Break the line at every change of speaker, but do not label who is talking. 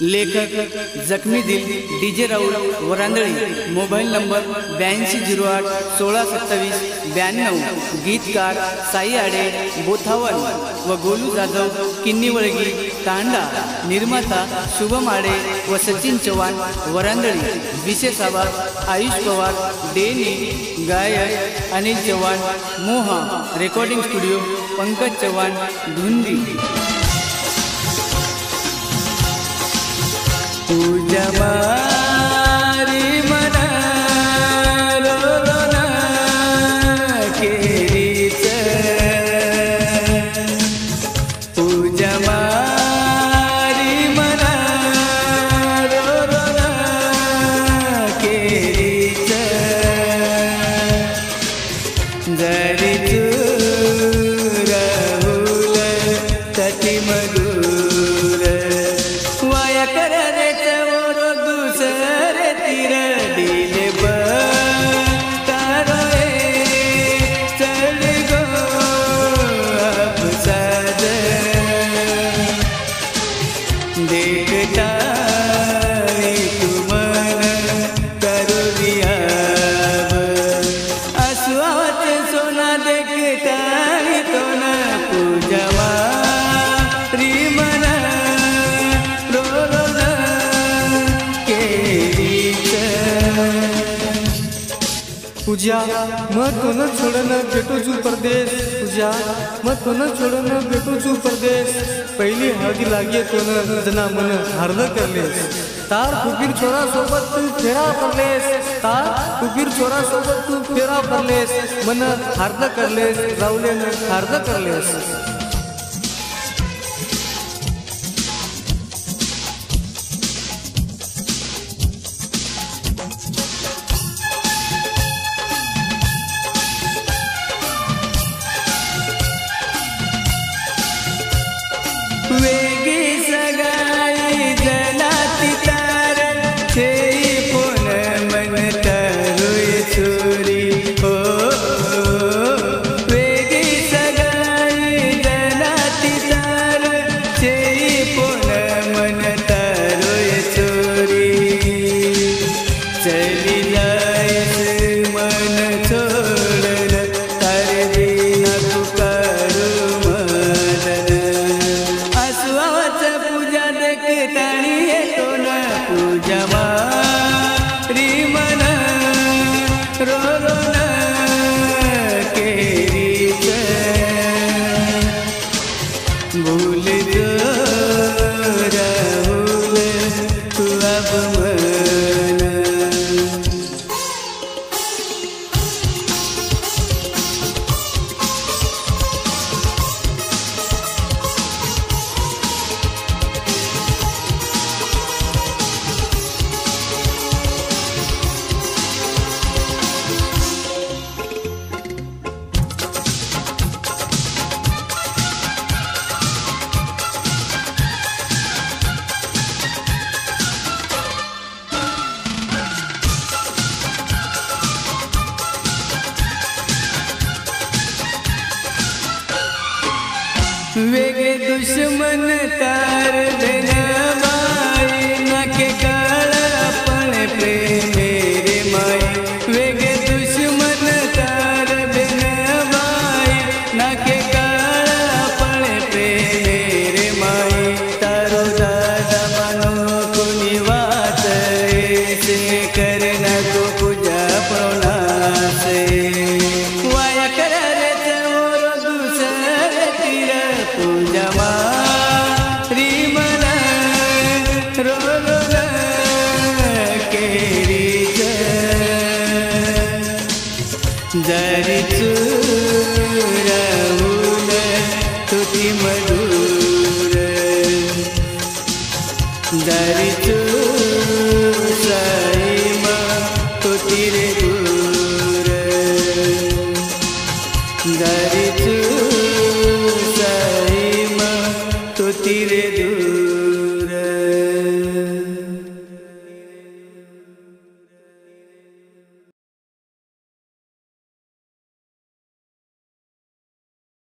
लेखक जखमी दिल DJ Rahul Varandali. Mobile number 8208 1627 92। गीतकार साई आडे बोथावन व गोलू जाधव किन्नीवळगी तांडा। निर्माता शुभम आडे व सचिन चव्हाण वरांदळी। विशेष आभार आयुष पवार डेनी। गायक अनिल चव्हाण मोहा। रेकॉर्डिंग स्टुडिओ पंकज चव्हाण धुंदी। पूजा मारी मना रोना केरीच। पूजा मारी मना रोना केरीच। जरी तू राहुल तटी मधुर वाया कर देखता तुमन करुया आसुआवत सोना देखता तो न पूजवा रिमना रोना केरीच।
पूजा मत न छोड़न बेटो जू परदेश। पूजा मत न छोड़न बेटो जू परदेश। पहली हळदी लागे तो न जना मन हार्द करलेस। तार फुकीर छोरा सोबत तू फेरा परलेस। तार फुकीर छोरा सोबत तू फेरा परलेस। मन हार्द करलेस रावले न हार्द करलेस।
वेगी सगाई जलाती तार छेई पुन मन तरुई चोरी हो। वेगी सगाई जलाती तार छेई पुन मन तरुई चोरी। चली जाइस मन छोड़न तार बिना तू करू पूजा देखतानी तो न पूजवा रिमना रोना केरीच। भूल जो राहुल तू अब मन। वेगे दुश्मन तार देना माई ना के गाल अपने प्रेम मेरे माई। वेगे दुश्मन तार देना माई ना के गाल अपने प्रेम मेरे माई। तारो दादा मनो कुनी बात से करना तो पूजा प्रोना से वाया कर रे तोर दूसर तीर पूजा।